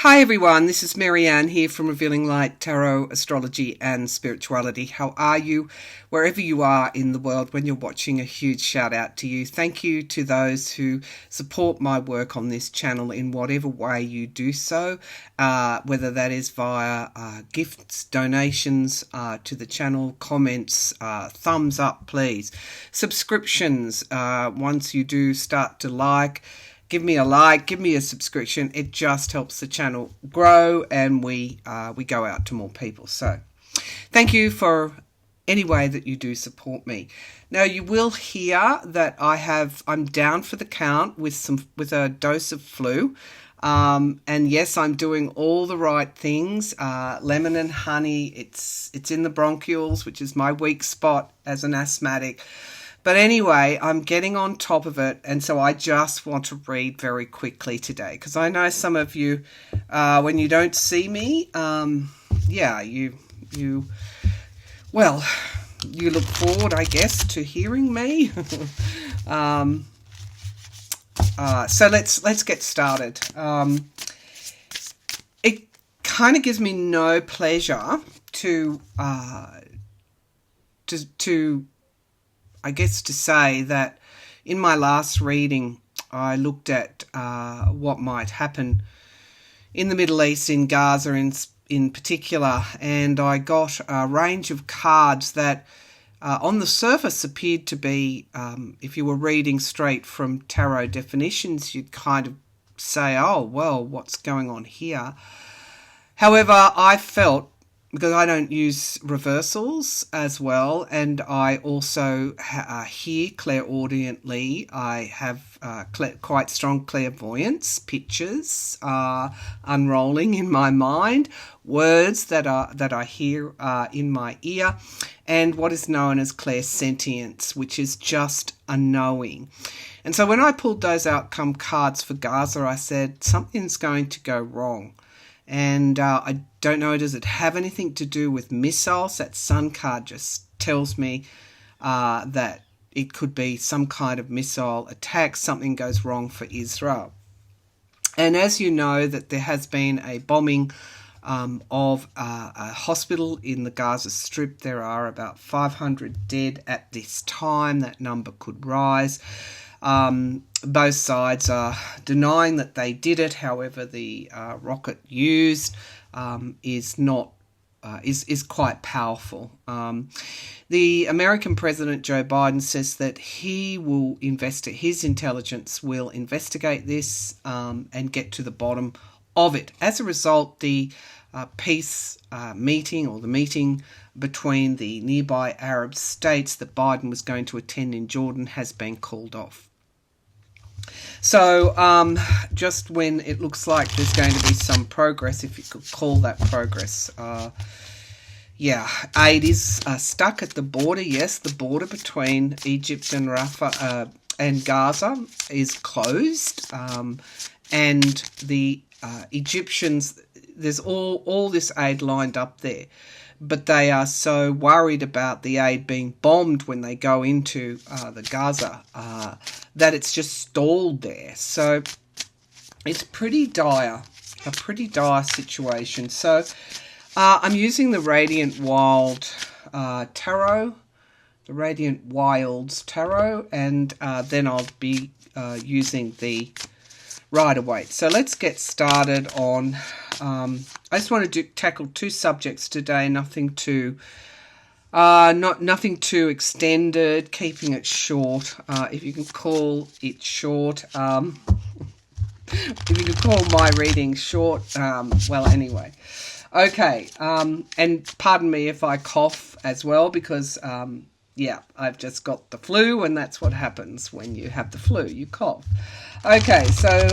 Hi everyone, this is Maryann here from Revealing Light Tarot, Astrology and Spirituality. How are you? Wherever you are in the world when you're watching, a huge shout out to you. Thank you to those who support my work on this channel in whatever way you do so, whether that is via gifts, donations to the channel, comments, thumbs up please, subscriptions. Once you do start to give me a like, give me a subscription. It just helps the channel grow and we go out to more people. So thank you for any way that you do support me. Now you will hear that I'm down for the count with a dose of flu. And yes, I'm doing all the right things. Lemon and honey, it's in the bronchioles, which is my weak spot as an asthmatic. But anyway, I'm getting on top of it, and so I just want to read very quickly today, because I know some of you, when you don't see me, you look forward, I guess, to hearing me. So let's get started. It kind of gives me no pleasure to say that in my last reading, I looked at what might happen in the Middle East, in Gaza in particular, and I got a range of cards that on the surface appeared to be, if you were reading straight from tarot definitions, you'd kind of say, oh, well, what's going on here? However, I felt, because I don't use reversals as well, and I also hear clairaudiently. I have quite strong clairvoyance, pictures unrolling in my mind, words that I hear in my ear, and what is known as clairsentience, which is just a knowing. And so when I pulled those outcome cards for Gaza, I said, something's going to go wrong. And I don't know, does it have anything to do with missiles? That sun card just tells me that it could be some kind of missile attack. Something goes wrong for Israel. And as you know, that there has been a bombing of a hospital in the Gaza Strip. There are about 500 dead at this time. That number could rise. Both sides are denying that they did it. However, the rocket used is quite powerful. The American President Joe Biden says that his intelligence will investigate this and get to the bottom of it. As a result, the peace meeting, or the meeting between the nearby Arab states that Biden was going to attend in Jordan, has been called off. So just when it looks like there's going to be some progress, if you could call that progress, aid is stuck at the border. Yes, the border between Egypt and Rafah and Gaza is closed, and the Egyptians, there's all this aid lined up there. But they are so worried about the aid being bombed when they go into the Gaza that it's just stalled there. So it's a pretty dire situation. So I'm using the Radiant Wild Tarot, the Radiant Wilds Tarot, and then I'll be using the Rider-Waite. So let's get started on... I just want to tackle two subjects today. Nothing too extended. Keeping it short. If you can call it short. If you can call my reading short. Well, anyway. Okay. And pardon me if I cough as well, because I've just got the flu, and that's what happens when you have the flu. You cough. Okay. So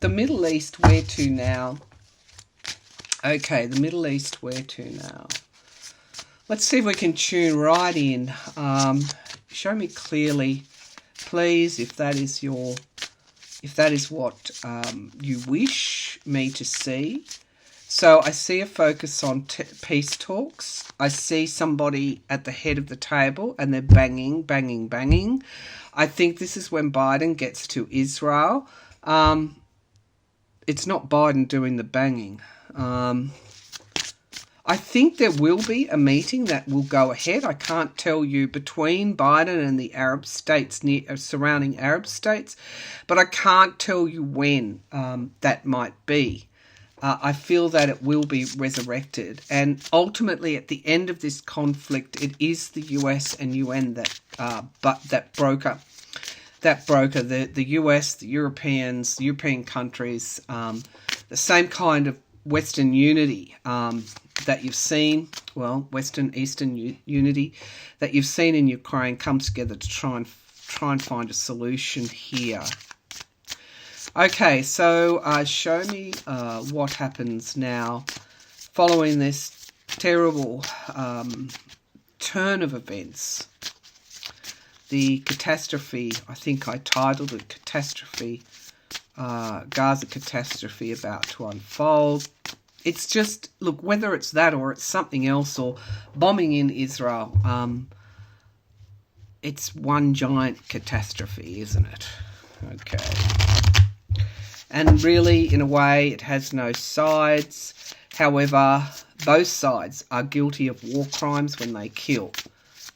the Middle East, where to now? Okay, the Middle East, where to now? Let's see if we can tune right in. Show me clearly, please, if that is what you wish me to see. So I see a focus on peace talks. I see somebody at the head of the table, and they're banging, banging, banging. I think this is when Biden gets to Israel. it's not Biden doing the banging. I think there will be a meeting that will go ahead. I can't tell you between Biden and the Arab states, surrounding Arab states, but I can't tell you when that might be. I feel that it will be resurrected, and ultimately, at the end of this conflict, it is the US and UN that broker the US, the Europeans, the European countries, the same kind of Western unity that you've seen, well, Western Eastern unity that you've seen in Ukraine comes together to try and find a solution here. Okay, so show me what happens now following this terrible turn of events. The catastrophe, I think I titled it Catastrophe, Gaza Catastrophe about to unfold. It's just, look, whether it's that or it's something else or bombing in Israel, it's one giant catastrophe, isn't it? Okay. And really, in a way, it has no sides. However, both sides are guilty of war crimes when they kill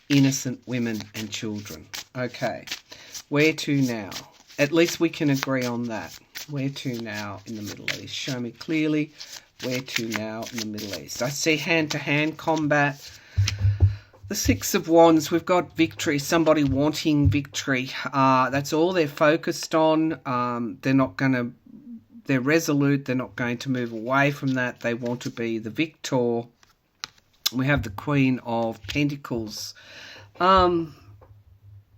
innocent women and children. Okay. Where to now? At least we can agree on that. Where to now in the Middle East? Show me clearly where to now in the Middle East. I see hand-to-hand combat. The Six of Wands, we've got victory, somebody wanting victory. That's all they're focused on. They're resolute. They're not going to move away from that. They want to be the victor. We have the Queen of Pentacles.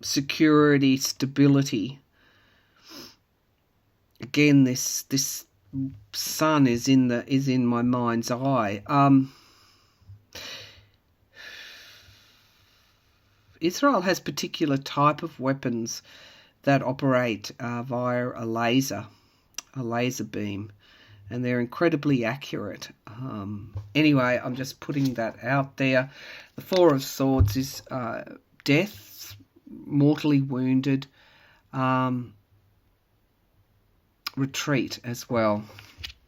Security, stability. Again, this sun is in my mind's eye. Israel has particular type of weapons that operate via a laser beam, and they're incredibly accurate. Anyway, I'm just putting that out there. The Four of Swords is death, mortally wounded, retreat as well.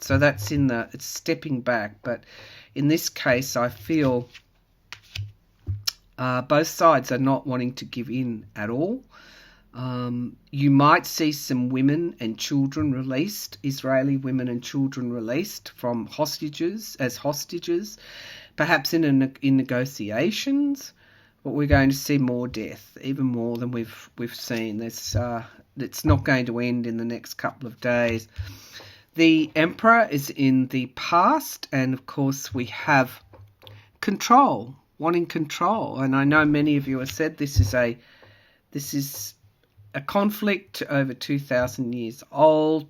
So that's it's stepping back, but in this case I feel both sides are not wanting to give in at all. You might see some women and children released, Israeli women and children released from hostages, perhaps in negotiations. But we're going to see more death, even more than we've seen. It's not going to end in the next couple of days. The Emperor is in the past, and of course we have control, wanting control. And I know many of you have said this is a conflict over 2,000 years old.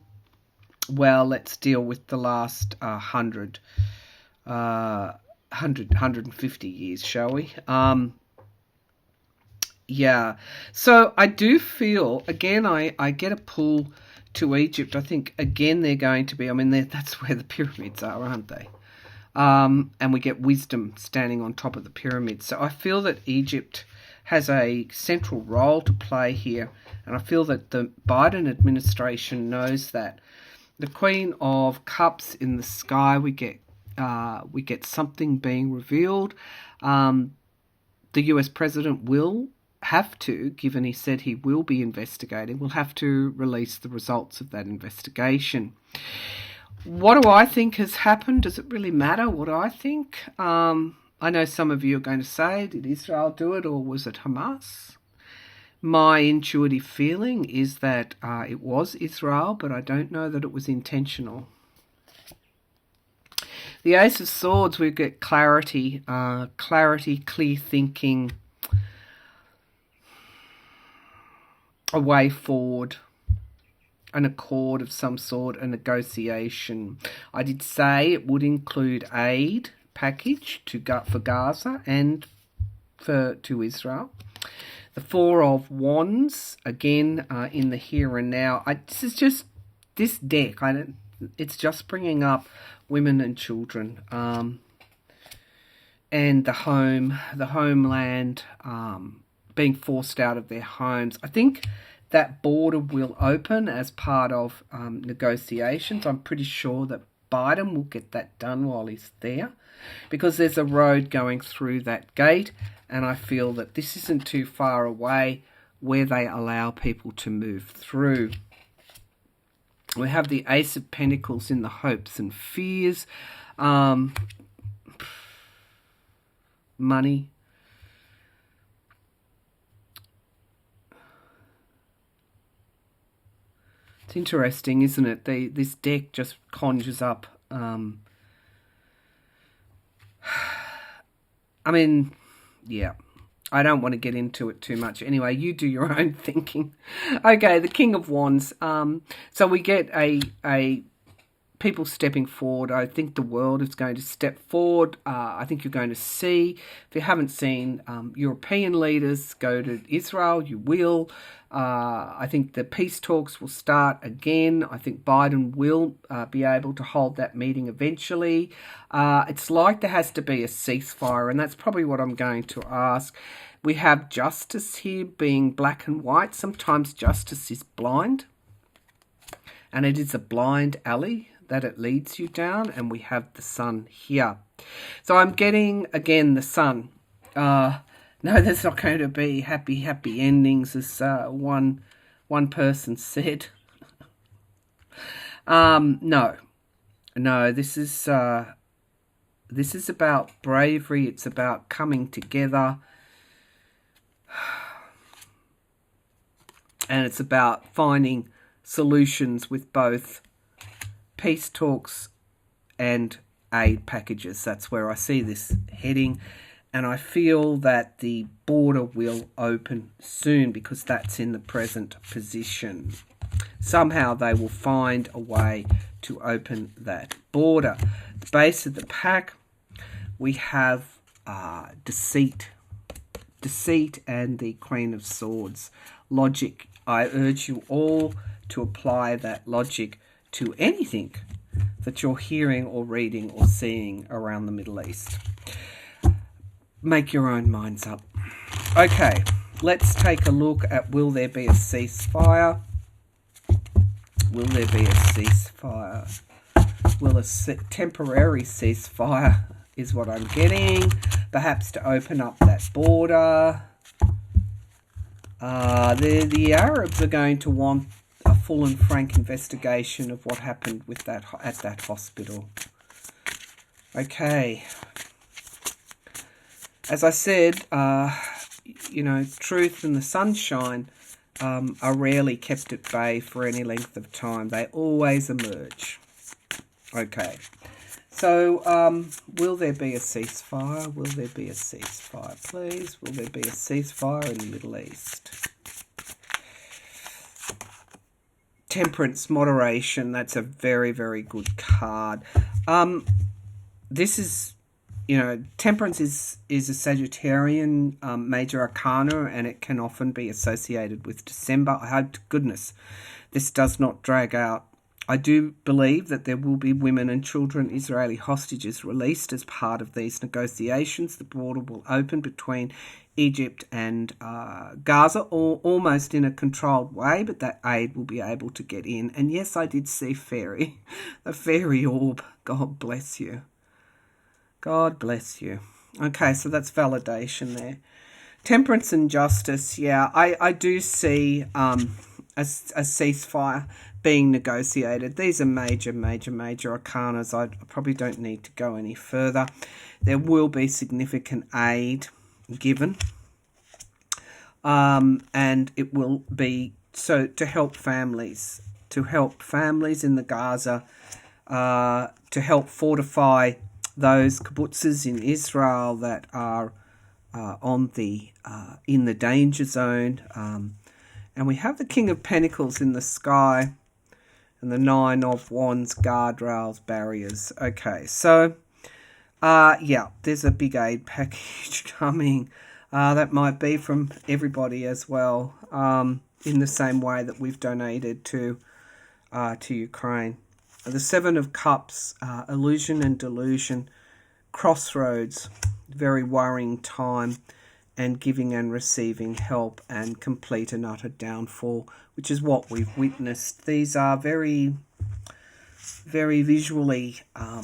Well, let's deal with the last 150 years, shall we? Yeah. So I do feel, again, I get a pull to Egypt. I think, again, they're going to be, that's where the pyramids are, aren't they? And we get wisdom standing on top of the pyramids. So I feel that Egypt has a central role to play here. And I feel that the Biden administration knows that. The Queen of Cups in the sky, we get something being revealed. The US president will have to, given he said he will be investigating, will have to release the results of that investigation. What do I think has happened? Does it really matter what I think? I know some of you are going to say, did Israel do it or was it Hamas? My intuitive feeling is that it was Israel, but I don't know that it was intentional. The Ace of Swords, we get clarity, clear thinking, a way forward, an accord of some sort, a negotiation. I did say it would include aid package for Gaza and to Israel. The Four of Wands, again, in the here and now. This deck, it's just bringing up women and children, and the homeland, being forced out of their homes. I think that border will open as part of negotiations. I'm pretty sure that Biden will get that done while he's there, because there's a road going through that gate, and I feel that this isn't too far away where they allow people to move through. We have the Ace of Pentacles in the hopes and fears. Money. It's interesting, isn't it? This deck just conjures up. I mean, yeah. I don't want to get into it too much. Anyway, you do your own thinking. Okay, the King of Wands. So we get a people stepping forward. I think the world is going to step forward. I think you're going to see, if you haven't seen European leaders go to Israel, you will. I think the peace talks will start again. I think Biden will be able to hold that meeting eventually. It's like there has to be a ceasefire, and that's probably what I'm going to ask. We have justice here being black and white. Sometimes justice is blind, and it is a blind alley that it leads you down, and we have the sun here. So I'm getting, again, the sun. No, there's not going to be happy endings, as one person said. No, this is about bravery. It's about coming together, and it's about finding solutions with both peace talks and aid packages. That's where I see this heading. And I feel that the border will open soon, because that's in the present position. Somehow they will find a way to open that border. The base of the pack, we have deceit. Deceit and the Queen of Swords. Logic. I urge you all to apply that logic to anything that you're hearing or reading or seeing around the Middle East. Make your own minds up. Okay, let's take a look at, will there be a ceasefire? Will there be a ceasefire? Will a temporary ceasefire is what I'm getting. Perhaps to open up that border. The Arabs are going to want a full and frank investigation of what happened with that at that hospital. Okay. As I said, truth and the sunshine are rarely kept at bay for any length of time. They always emerge. Okay. So, will there be a ceasefire? Will there be a ceasefire, please? Will there be a ceasefire in the Middle East? Temperance, moderation. That's a very, very good card. This is... temperance is a Sagittarian major arcana, and it can often be associated with December. I hope to goodness this does not drag out. I do believe that there will be women and children, Israeli hostages, released as part of these negotiations. The border will open between Egypt and Gaza, almost in a controlled way, but that aid will be able to get in. And yes, I did see the fairy orb. God bless you. God bless you. Okay, so that's validation there. Temperance and justice, yeah, I do see a ceasefire being negotiated. These are major arcanas. I probably don't need to go any further. There will be significant aid given. And it will be so to help families in the Gaza, to help fortify those kibbutzes in Israel that are in the danger zone. And we have the King of Pentacles in the sky and the Nine of Wands, guardrails, barriers. Okay, so, there's a big aid package coming. That might be from everybody as well, in the same way that we've donated to Ukraine. The Seven of Cups, illusion and delusion, crossroads, very worrying time, and giving and receiving help, and complete and utter downfall, which is what we've witnessed. These are very, very visually, I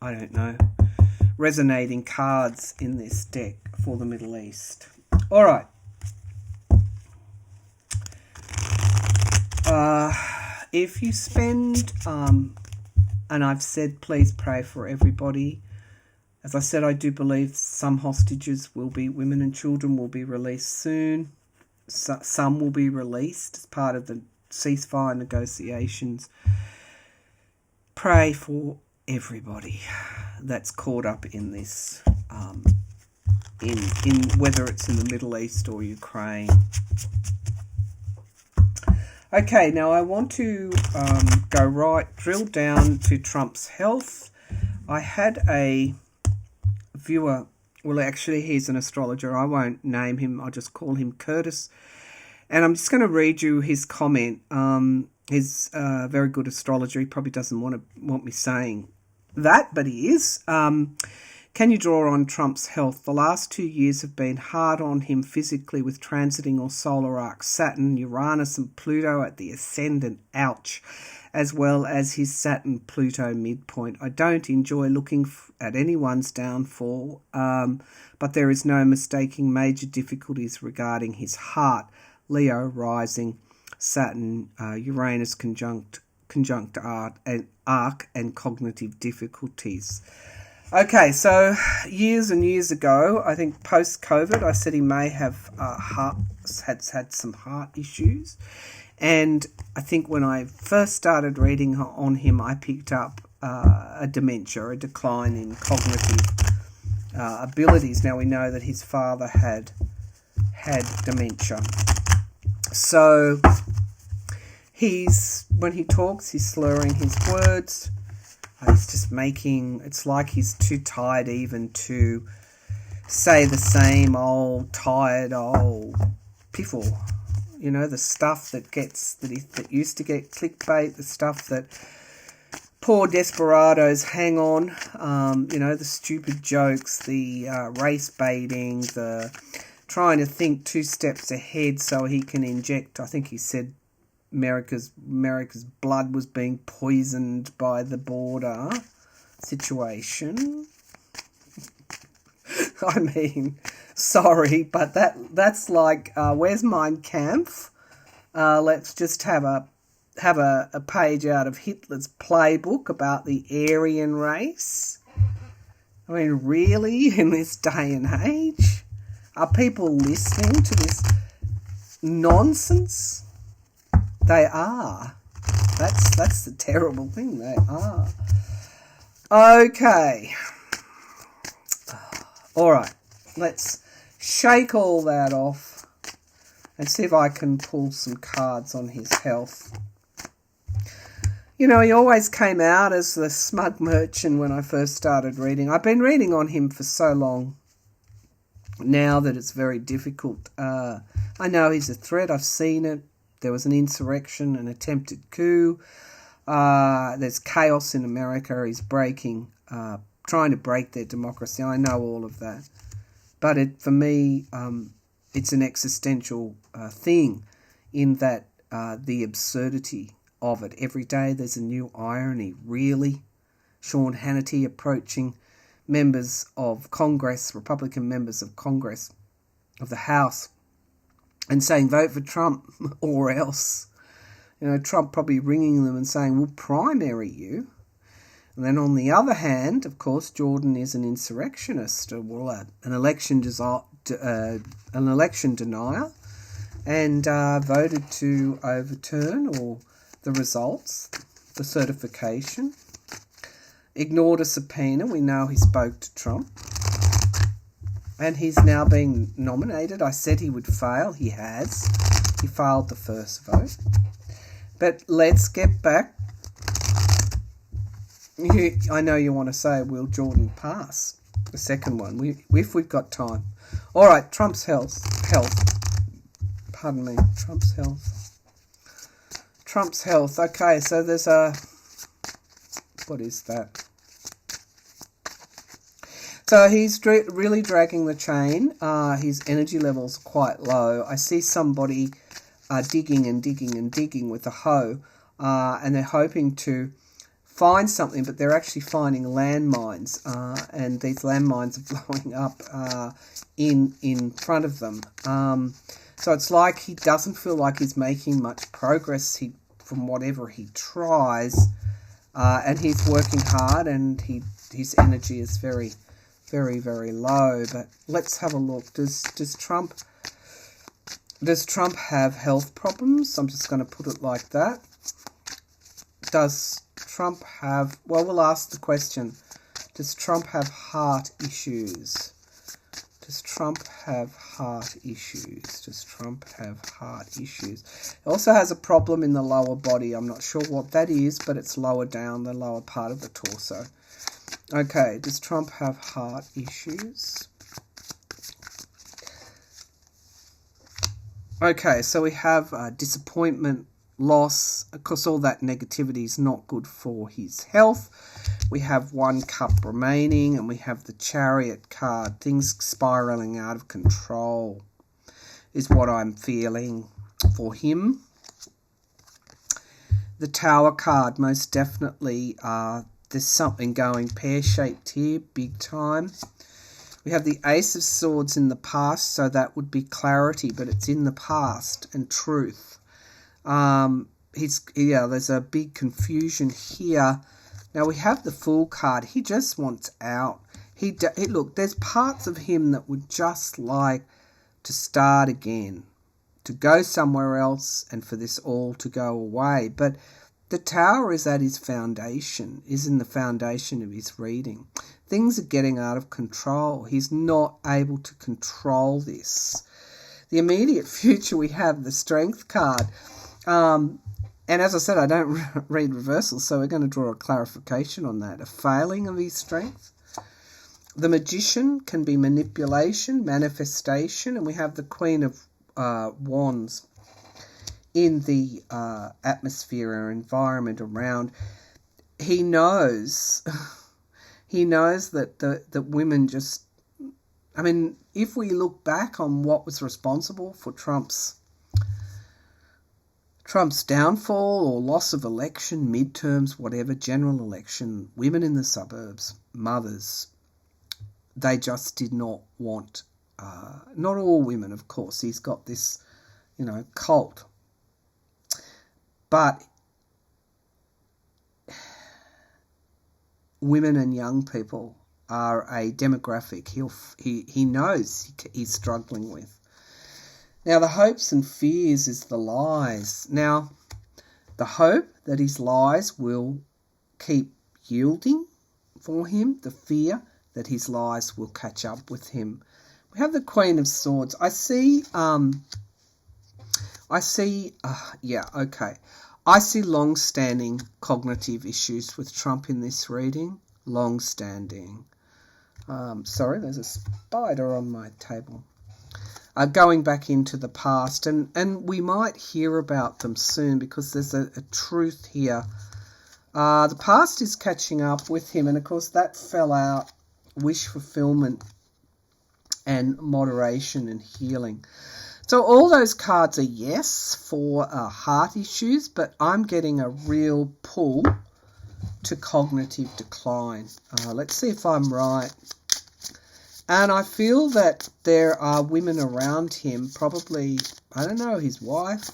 don't know, resonating cards in this deck for the Middle East. All right. If you spend, and I've said please pray for everybody. As I said, I do believe some hostages will be, women and children will be released soon. Some will be released as part of the ceasefire negotiations. Pray for everybody that's caught up in this, in whether it's in the Middle East or Ukraine. Okay, now I want to drill down to Trump's health. I had a viewer, well actually he's an astrologer, I won't name him, I'll just call him Curtis, and I'm just going to read you his comment. He's a very good astrologer, he probably doesn't want me saying that, but he is. Can you draw on Trump's health? The last 2 years have been hard on him physically with transiting or solar arc Saturn, Uranus and Pluto at the ascendant, ouch, as well as his Saturn-Pluto midpoint. I don't enjoy looking at anyone's downfall, but there is no mistaking major difficulties regarding his heart. Leo rising, Saturn, Uranus conjunct arc and cognitive difficulties. Okay, so years and years ago, I think post-COVID, I said he may have had some heart issues. And I think when I first started reading on him, I picked up a dementia, a decline in cognitive abilities. Now we know that his father had dementia. So when he talks, he's slurring his words. He's just it's like he's too tired even to say the same old tired old piffle. You know, the stuff that used to get clickbait, the stuff that poor desperados hang on, you know, the stupid jokes, the race baiting, the trying to think 2 steps ahead so he can inject, I think he said, America's blood was being poisoned by the border situation. I mean, sorry, but that's like, where's Mein Kampf? Let's just have a page out of Hitler's playbook about the Aryan race. I mean, really, in this day and age, are people listening to this nonsense? They are. That's the terrible thing. They are. Okay. All right. Let's shake all that off and see if I can pull some cards on his health. You know, he always came out as the smug merchant when I first started reading. I've been reading on him for so long now that it's very difficult. I know he's a threat. I've seen it. There was an insurrection, an attempted coup. There's chaos in America. He's trying to break their democracy. I know all of that. But for me, it's an existential thing in that the absurdity of it. Every day there's a new irony. Really? Sean Hannity approaching members of Congress, Republican members of Congress, of the House, and saying, vote for Trump or else. You know, Trump probably ringing them and saying, we'll primary you. And then on the other hand, of course, Jordan is an insurrectionist, an election denier, and voted to overturn the results, the certification. Ignored a subpoena. We know he spoke to Trump. And he's now being nominated. I said he would fail. He has. He failed the first vote. But let's get back. I know you want to say, will Jordan pass? The second one, if we've got time. All right, Trump's health. Pardon me, Trump's health. Trump's health. Okay, so there's what is that? So he's really dragging the chain. His energy level's quite low. I see somebody digging and digging and digging with a hoe, and they're hoping to find something, but they're actually finding landmines, and these landmines are blowing up in front of them. So it's like he doesn't feel like he's making much progress from whatever he tries, and he's working hard, and his energy is very, very, very low. But let's have a look. Does Trump have health problems? I'm just going to put it like that. Does Trump have... Well, we'll ask the question. Does Trump have heart issues? Does Trump have heart issues? Does Trump have heart issues? He also has a problem in the lower body. I'm not sure what that is, but it's lower down, the lower part of the torso. Okay, does Trump have heart issues? Okay, so we have disappointment, loss. Of course, all that negativity is not good for his health. We have 1 cup remaining, and we have the Chariot card. Things spiraling out of control is what I'm feeling for him. The Tower card, most definitely, there's something going pear-shaped here, big time. We have the Ace of Swords in the past, so that would be clarity, but it's in the past, and truth. There's a big confusion here. Now we have the Fool card. He just wants out. Look, there's parts of him that would just like to start again, to go somewhere else, and for this all to go away. But the Tower is at his foundation, is in the foundation of his reading. Things are getting out of control. He's not able to control this. The immediate future, we have the Strength card. And as I said, I don't read reversals, so we're going to draw a clarification on that. A failing of his strength. The Magician can be manipulation, manifestation, and we have the Queen of Wands in the atmosphere or environment around. He knows that women just... I mean, if we look back on what was responsible for Trump's downfall or loss of election, midterms, whatever, general election, women in the suburbs, mothers, they just did not want, not all women, of course. He's got this, cult. But women and young people are a demographic he knows he's struggling with. Now, the hopes and fears is the lies. Now, the hope that his lies will keep yielding for him, the fear that his lies will catch up with him. We have the Queen of Swords. I see long-standing cognitive issues with Trump in this reading. Long-standing. Sorry, there's a spider on my table. Going back into the past, and we might hear about them soon because there's a truth here. The past is catching up with him, and of course that fell out, wish fulfillment and moderation and healing. So all those cards are yes for heart issues, but I'm getting a real pull to cognitive decline. Let's see if I'm right. And I feel that there are women around him, probably, I don't know, his wife,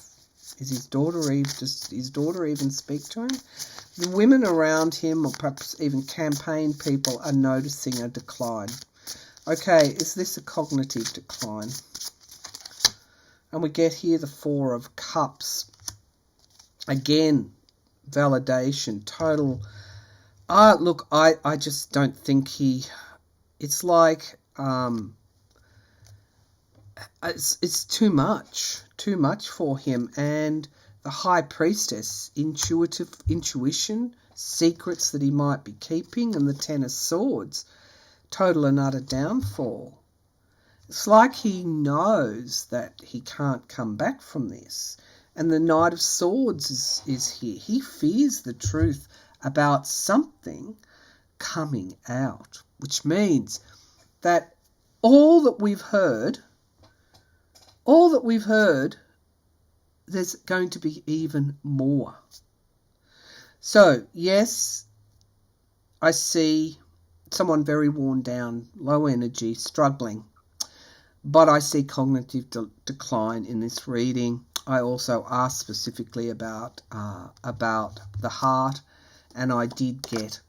is his daughter even, does his daughter even speak to him? The women around him, or perhaps even campaign people, are noticing a decline. Okay, is this a cognitive decline? And we get here the Four of Cups. Again, validation, total. Look, I just don't think it's like, it's too much for him. And the High Priestess, intuition, secrets that he might be keeping, and the Ten of Swords, total and utter downfall. It's like he knows that he can't come back from this. And the Knight of Swords is here. He fears the truth about something coming out, which means that all that we've heard, there's going to be even more. So, yes, I see someone very worn down, low energy, struggling. But I see cognitive decline in this reading. I also asked specifically about the heart, and I did get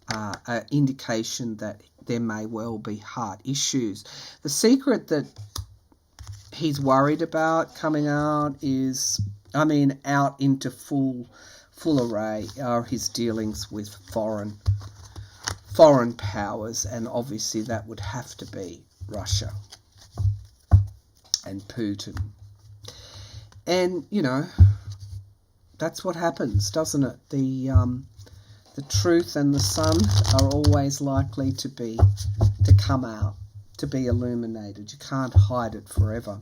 an indication that there may well be heart issues. The secret that he's worried about coming out is, out into full array are his dealings with foreign powers, and obviously that would have to be Russia and Putin. And, that's what happens, doesn't it? The truth and the sun are always likely to come out, to be illuminated. You can't hide it forever.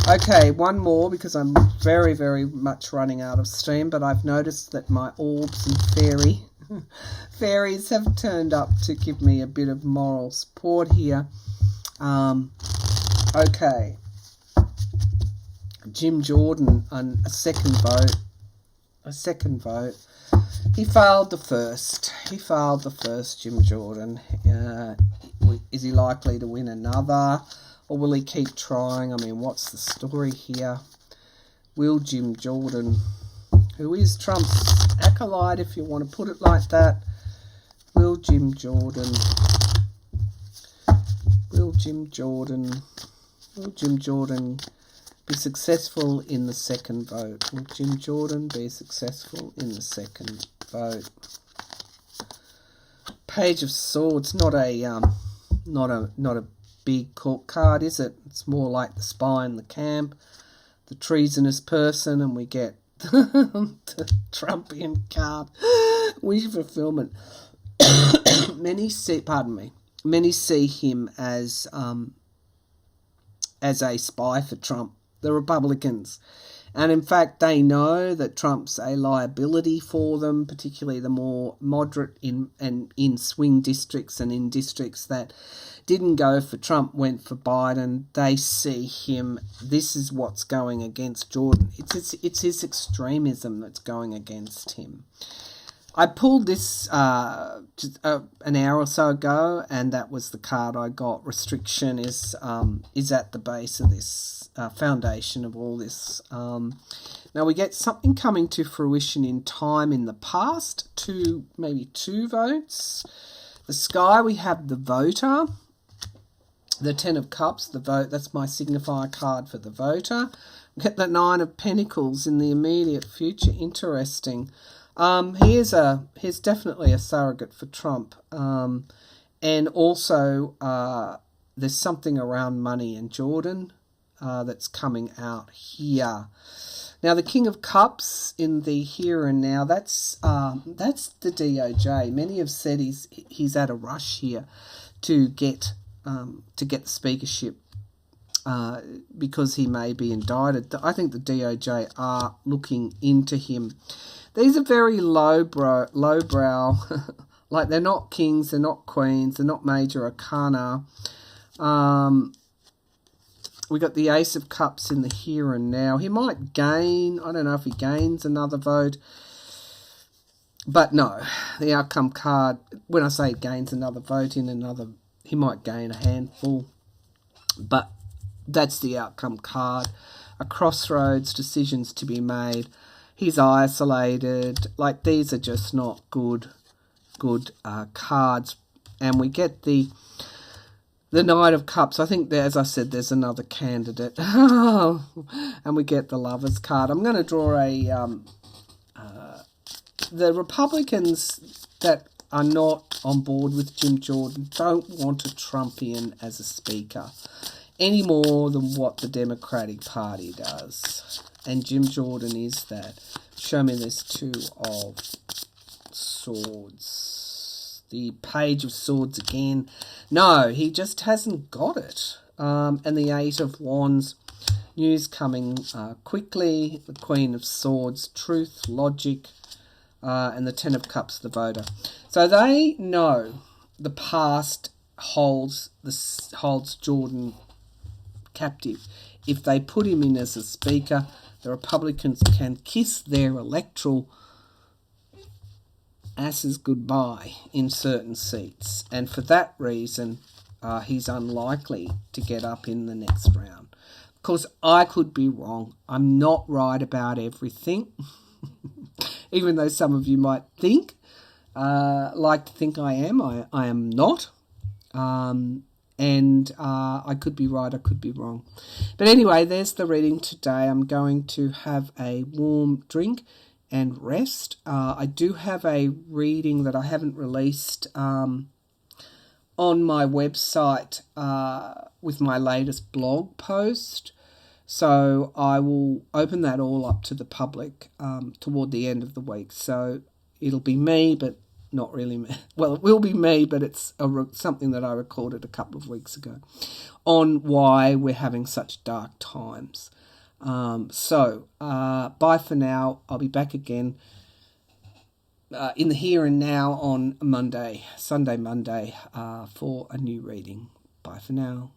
Okay, one more, because I'm very, very much running out of steam, but I've noticed that my orbs and fairies have turned up to give me a bit of moral support here. Okay. Jim Jordan on a second vote. He failed the first, Jim Jordan. Is he likely to win another, or will he keep trying? What's the story here? Will Jim Jordan, who is Trump's acolyte, if you want to put it like that, will Jim Jordan be successful in the second vote? Will Jim Jordan be successful in the second vote? Page of Swords, not a big court card, is it? It's more like the spy in the camp, the treasonous person, and we get the Trumpian card. Wish fulfillment. Many see him as a spy for Trump, the Republicans. And in fact, they know that Trump's a liability for them, particularly the more moderate in swing districts and in districts that didn't go for Trump, went for Biden. They see him, this is what's going against Jordan. It's his extremism that's going against him. I pulled this just an hour or so ago, and that was the card I got. Restriction is at the base of this foundation of all this. Now we get something coming to fruition in time in the past, maybe two votes. The sky, we have the voter, the 10 of Cups, the vote. That's my signifier card for the voter. We get the 9 of Pentacles in the immediate future. Interesting. He's definitely a surrogate for Trump. And also there's something around money and Jordan that's coming out here. Now the King of Cups in the here and now, that's the DOJ. Many have said he's at a rush here to get the speakership because he may be indicted. I think the DOJ are looking into him. These are very lowbrow, like they're not kings, they're not queens, they're not major arcana. We got the Ace of Cups in the here and now. He might gain, I don't know if he gains another vote, but no, the outcome card, when I say gains another vote he might gain a handful, but that's the outcome card. A crossroads, decisions to be made. He's isolated. Like, these are just not good cards. And we get the Knight of Cups. I think, as I said, there's another candidate. And we get the Lovers card. I'm going to draw the Republicans that are not on board with Jim Jordan don't want a Trumpian as a speaker any more than what the Democratic Party does. And Jim Jordan is that. Show me this 2 of Swords. The Page of Swords again. No, he just hasn't got it. And the 8 of Wands. News coming quickly. The Queen of Swords. Truth, logic. And the 10 of Cups, the voter. So they know the past holds Jordan captive. If they put him in as a speaker, the Republicans can kiss their electoral asses goodbye in certain seats. And for that reason, he's unlikely to get up in the next round. Of course, I could be wrong. I'm not right about everything. Even though some of you might like to think I am. I am not. And I could be right, I could be wrong. But anyway, there's the reading today. I'm going to have a warm drink and rest. I do have a reading that I haven't released on my website with my latest blog post. So I will open that all up to the public toward the end of the week. So it'll be me, but not really me. Well, it will be me, but it's something that I recorded a couple of weeks ago on why we're having such dark times. So bye for now. I'll be back again in the here and now on Sunday, Monday, for a new reading. Bye for now.